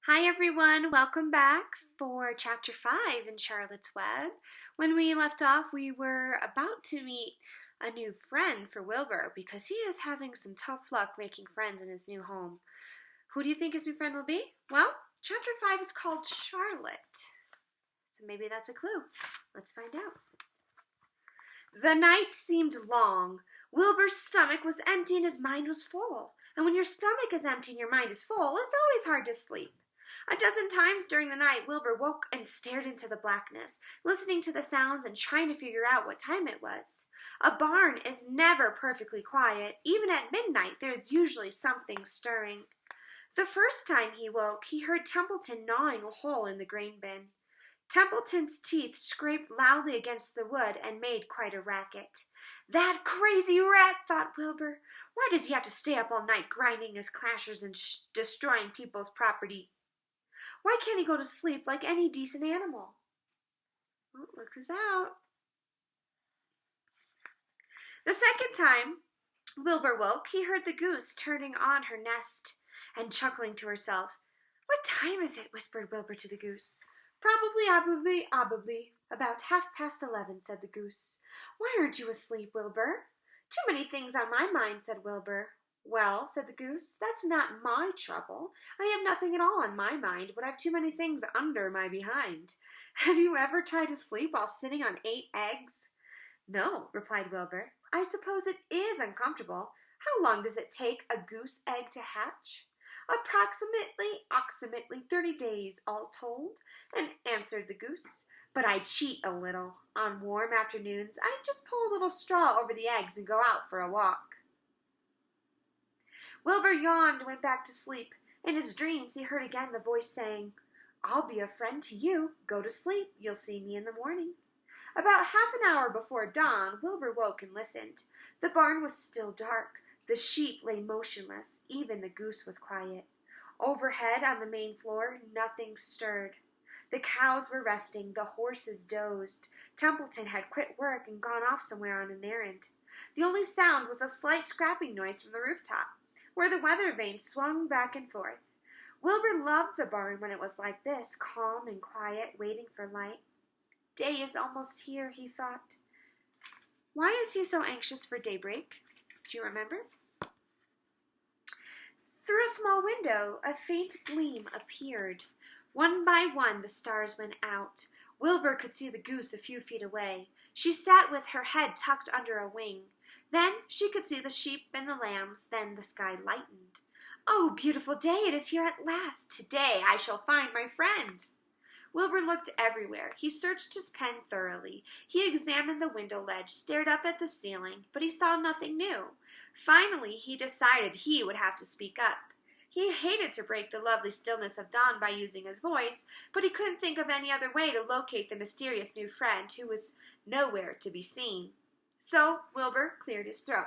Hi everyone, welcome back for Chapter 5 in Charlotte's Web. When we left off, we were about to meet a new friend for Wilbur because he is having some tough luck making friends in his new home. Who do you think his new friend will be? Well, Chapter 5 is called Charlotte, so maybe that's a clue. Let's find out. The night seemed long. Wilbur's stomach was empty and his mind was full. And when your stomach is empty and your mind is full, it's always hard to sleep. A dozen times during the night, Wilbur woke and stared into the blackness, listening to the sounds and trying to figure out what time it was. A barn is never perfectly quiet. Even at midnight, there's usually something stirring. The first time he woke, he heard Templeton gnawing a hole in the grain bin. Templeton's teeth scraped loudly against the wood and made quite a racket. That crazy rat, thought Wilbur. Why does he have to stay up all night grinding his clashers and destroying people's property? Why can't he go to sleep like any decent animal? Oh, look who's out. The second time Wilbur woke, he heard the goose turning on her nest and chuckling to herself. What time is it? Whispered Wilbur to the goose. Probably, about 11:30, said the goose. Why aren't you asleep, Wilbur? Too many things on my mind, said Wilbur. Well, said the goose, that's not my trouble. I have nothing at all on my mind, but I've too many things under my behind. Have you ever tried to sleep while sitting on 8 eggs? No, replied Wilbur. I suppose it is uncomfortable. How long does it take a goose egg to hatch? Approximately 30 days, all told, and answered the goose. But I cheat a little. On warm afternoons, I just pull a little straw over the eggs and go out for a walk. Wilbur yawned and went back to sleep. In his dreams, he heard again the voice saying, I'll be a friend to you. Go to sleep. You'll see me in the morning. About half an hour before dawn, Wilbur woke and listened. The barn was still dark. The sheep lay motionless. Even the goose was quiet. Overhead on the main floor, nothing stirred. The cows were resting. The horses dozed. Templeton had quit work and gone off somewhere on an errand. The only sound was a slight scrapping noise from the rooftop, where the weather vane swung back and forth. Wilbur loved the barn when it was like this, calm and quiet, waiting for light. Day is almost here, he thought. Why is he so anxious for daybreak? Do you remember? Through a small window, a faint gleam appeared. One by one, the stars went out. Wilbur could see the goose a few feet away. She sat with her head tucked under a wing. Then she could see the sheep and the lambs. Then the sky lightened. Oh, beautiful day, it is here at last. Today I shall find my friend. Wilbur looked everywhere. He searched his pen thoroughly. He examined the window ledge, stared up at the ceiling, but he saw nothing new. Finally, he decided he would have to speak up. He hated to break the lovely stillness of dawn by using his voice, but he couldn't think of any other way to locate the mysterious new friend who was nowhere to be seen. So Wilbur cleared his throat.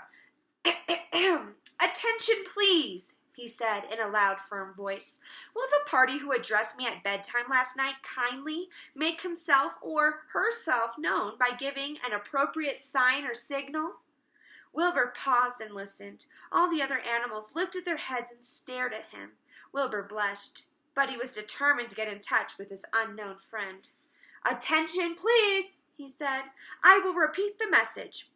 Attention, please, he said in a loud, firm voice. Will the party who addressed me at bedtime last night kindly make himself or herself known by giving an appropriate sign or signal? Wilbur paused and listened. All the other animals lifted their heads and stared at him. Wilbur blushed, but he was determined to get in touch with his unknown friend. Attention, please, he said. I will repeat the message.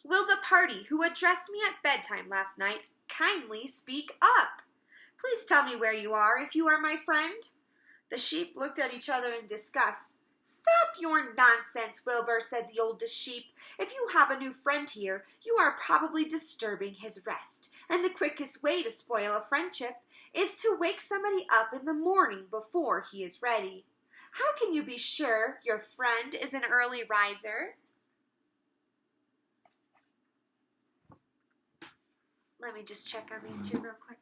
Will the party who addressed me at bedtime last night kindly speak up? Please tell me where you are if you are my friend. The sheep looked at each other in disgust. Stop your nonsense, Wilbur, said the oldest sheep. If you have a new friend here, you are probably disturbing his rest, and the quickest way to spoil a friendship is to wake somebody up in the morning before he is ready. How can you be sure your friend is an early riser? Let me just check on these two real quick.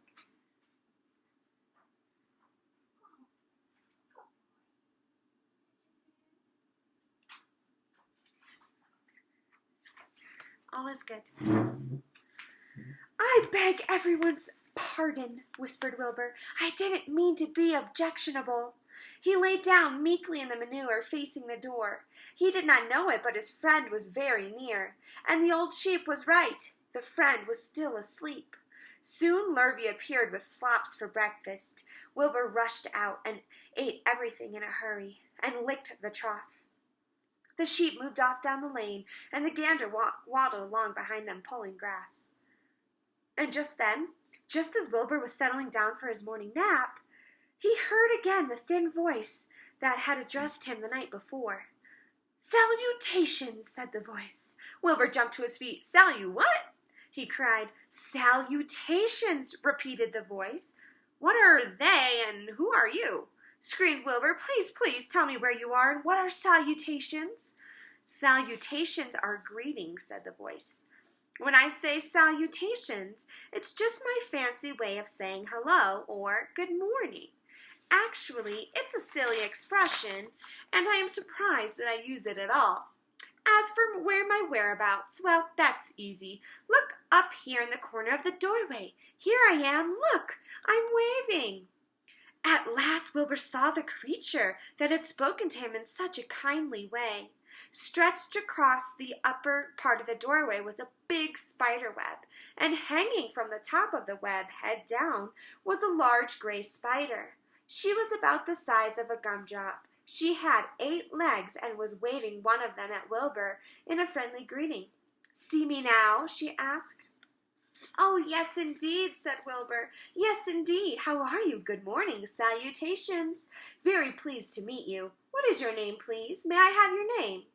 All is good. I beg everyone's pardon, whispered Wilbur. I didn't mean to be objectionable. He lay down meekly in the manure facing the door. He did not know it, but his friend was very near, and the old sheep was right. The friend was still asleep. Soon Lurvy appeared with slops for breakfast. Wilbur rushed out and ate everything in a hurry and licked the trough. The sheep moved off down the lane, and the gander waddled along behind them, pulling grass. And just then, just as Wilbur was settling down for his morning nap, he heard again the thin voice that had addressed him the night before. "Salutations," said the voice. Wilbur jumped to his feet. "What?" he cried. "Salutations," repeated the voice. "What are they, and who are you?" screamed Wilbur. Please tell me where you are, and what are salutations?" "Salutations are greetings," said the voice. "When I say salutations, it's just my fancy way of saying hello or good morning. Actually, it's a silly expression, and I am surprised that I use it at all. As for my whereabouts, well, that's easy. Look up here in the corner of the doorway. Here I am. Look, I'm waving." At last Wilbur saw the creature that had spoken to him in such a kindly way. Stretched across the upper part of the doorway was a big spider web, and hanging from the top of the web, head down, was a large gray spider. She was about the size of a gumdrop. She had 8 legs and was waving one of them at Wilbur in a friendly greeting. "See me now?" she asked. "Oh, yes, indeed," said Wilbur. "Yes, indeed. How are you? Good morning. Salutations. Very pleased to meet you. What is your name, please? May I have your name?"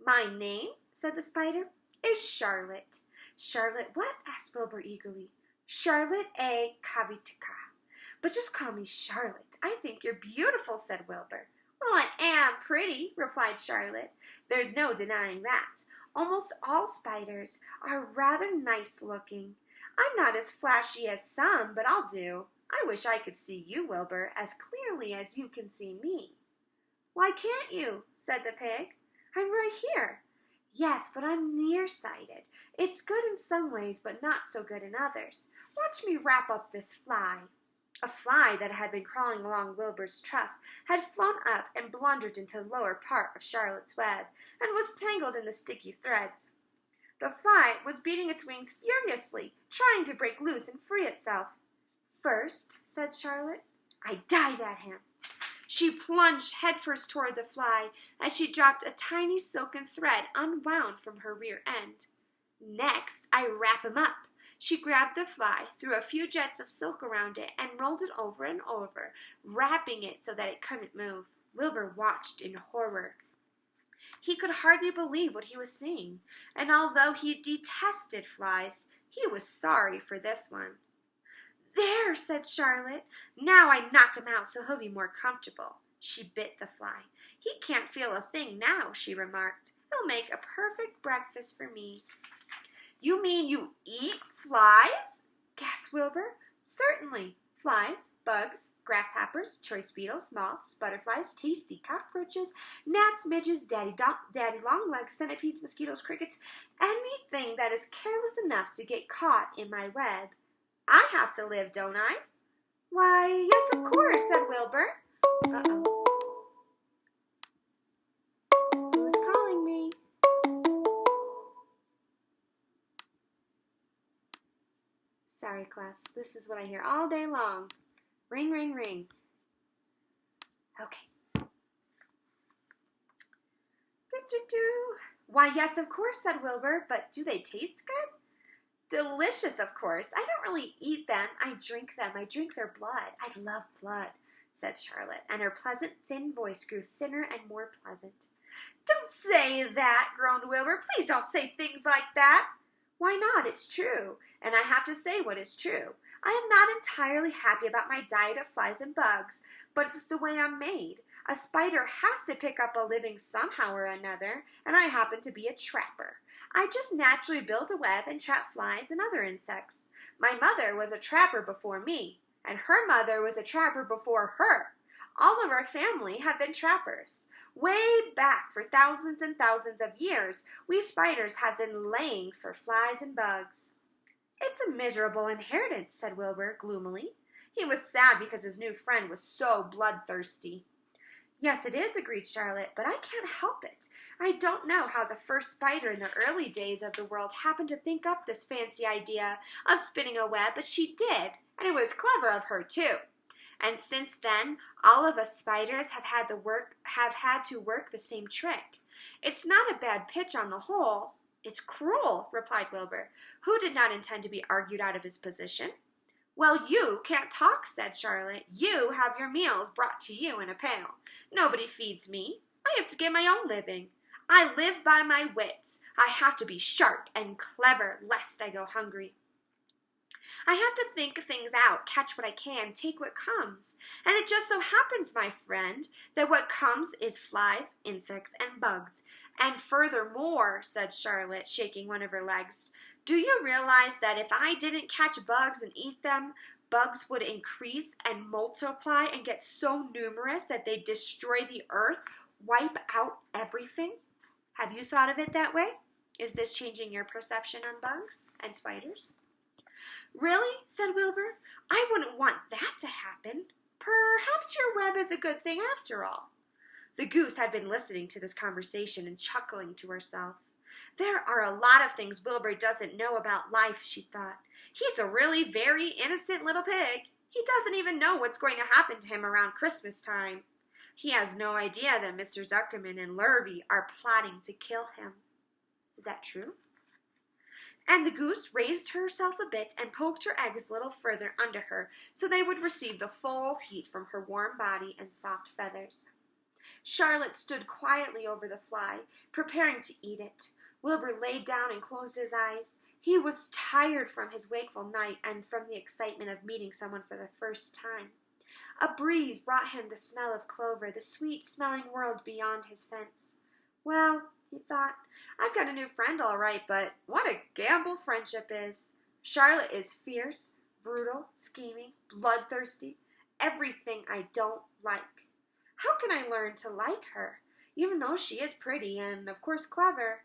"My name," said the spider, "is Charlotte." "Charlotte what?" asked Wilbur eagerly. "Charlotte A. Kavitka. But just call me Charlotte. I think you're beautiful," said Wilbur. "Well, I am pretty," replied Charlotte. "There's no denying that. Almost all spiders are rather nice looking. I'm not as flashy as some, but I'll do. I wish I could see you, Wilbur, as clearly as you can see me." "Why can't you?" said the pig. "I'm right here." "Yes, but I'm nearsighted. It's good in some ways, but not so good in others. Watch me wrap up this fly." A fly that had been crawling along Wilbur's trough had flown up and blundered into the lower part of Charlotte's web and was tangled in the sticky threads. The fly was beating its wings furiously, trying to break loose and free itself. "First," said Charlotte, "I dive at him." She plunged headfirst toward the fly as she dropped a tiny silken thread unwound from her rear end. "Next, I wrap him up." She grabbed the fly, threw a few jets of silk around it, and rolled it over and over, wrapping it so that it couldn't move. Wilbur watched in horror. He could hardly believe what he was seeing, and although he detested flies, he was sorry for this one. "There," said Charlotte. "Now I knock him out so he'll be more comfortable." She bit the fly. "He can't feel a thing now," she remarked. "He'll make a perfect breakfast for me." "You mean you eat flies?" gasped Wilbur. "Certainly. Flies, bugs, grasshoppers, choice beetles, moths, butterflies, tasty cockroaches, gnats, midges, daddy longlegs, centipedes, mosquitoes, crickets, anything that is careless enough to get caught in my web. I have to live, don't I?" "Why, yes, of course," said Wilbur. Uh-oh. Who's calling me? Sorry, class. This is what I hear all day long. Ring, ring, ring. Okay. Do. "Why, yes, of course," said Wilbur. "But do they taste good?" "Delicious, of course. I don't really eat them. I drink them. I drink their blood. I love blood," said Charlotte, and her pleasant, thin voice grew thinner and more pleasant. "Don't say that," groaned Wilbur. "Please don't say things like that." "Why not? It's true, and I have to say what is true. I am not entirely happy about my diet of flies and bugs, but it's the way I'm made. A spider has to pick up a living somehow or another, and I happen to be a trapper. I just naturally build a web and trap flies and other insects. My mother was a trapper before me, and her mother was a trapper before her. All of our family have been trappers. Way back for thousands and thousands of years, we spiders have been laying for flies and bugs." "It's a miserable inheritance," said Wilbur gloomily. He was sad because his new friend was so bloodthirsty. Yes, it is, agreed Charlotte, but I can't help it. I don't know how the first spider in the early days of the world happened to think up this fancy idea of spinning a web, but she did, and it was clever of her, too. And since then, all of us spiders have had to work the same trick. It's not a bad pitch on the whole. It's cruel, replied Wilbur, who did not intend to be argued out of his position. Well, you can't talk, said Charlotte. You have your meals brought to you in a pail. Nobody feeds me. I have to get my own living. I live by my wits. I have to be sharp and clever, lest I go hungry. I have to think things out, catch what I can, take what comes. And it just so happens, my friend, that what comes is flies, insects, and bugs. And furthermore, said Charlotte, shaking one of her legs, do you realize that if I didn't catch bugs and eat them, bugs would increase and multiply and get so numerous that they'd destroy the earth, wipe out everything? Have you thought of it that way? Is this changing your perception on bugs and spiders? Really? Said Wilbur. I wouldn't want that to happen. Perhaps your web is a good thing after all. The goose had been listening to this conversation and chuckling to herself. There are a lot of things Wilbur doesn't know about life, she thought. He's a really very innocent little pig. He doesn't even know what's going to happen to him around Christmas time. He has no idea that Mr. Zuckerman and Lurvy are plotting to kill him. Is that true? And the goose raised herself a bit and poked her eggs a little further under her so they would receive the full heat from her warm body and soft feathers. Charlotte stood quietly over the fly, preparing to eat it. Wilbur laid down and closed his eyes. He was tired from his wakeful night and from the excitement of meeting someone for the first time. A breeze brought him the smell of clover, the sweet-smelling world beyond his fence. Well, he thought, I've got a new friend all right, but what a gamble friendship is. Charlotte is fierce, brutal, scheming, bloodthirsty, everything I don't like. How can I learn to like her, even though she is pretty and, of course, clever?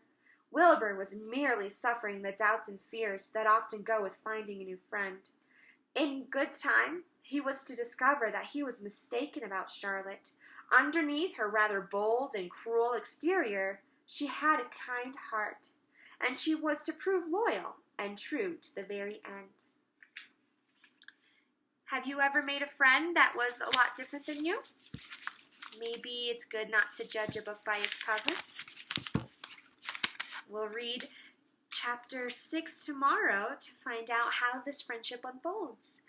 Wilbur was merely suffering the doubts and fears that often go with finding a new friend. In good time, he was to discover that he was mistaken about Charlotte. Underneath her rather bold and cruel exterior, she had a kind heart, and she was to prove loyal and true to the very end. Have you ever made a friend that was a lot different than you? Maybe it's good not to judge a book by its cover. We'll read chapter 6 tomorrow to find out how this friendship unfolds.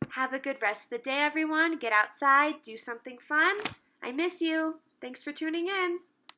Have a good rest of the day, everyone. Get outside, do something fun. I miss you. Thanks for tuning in.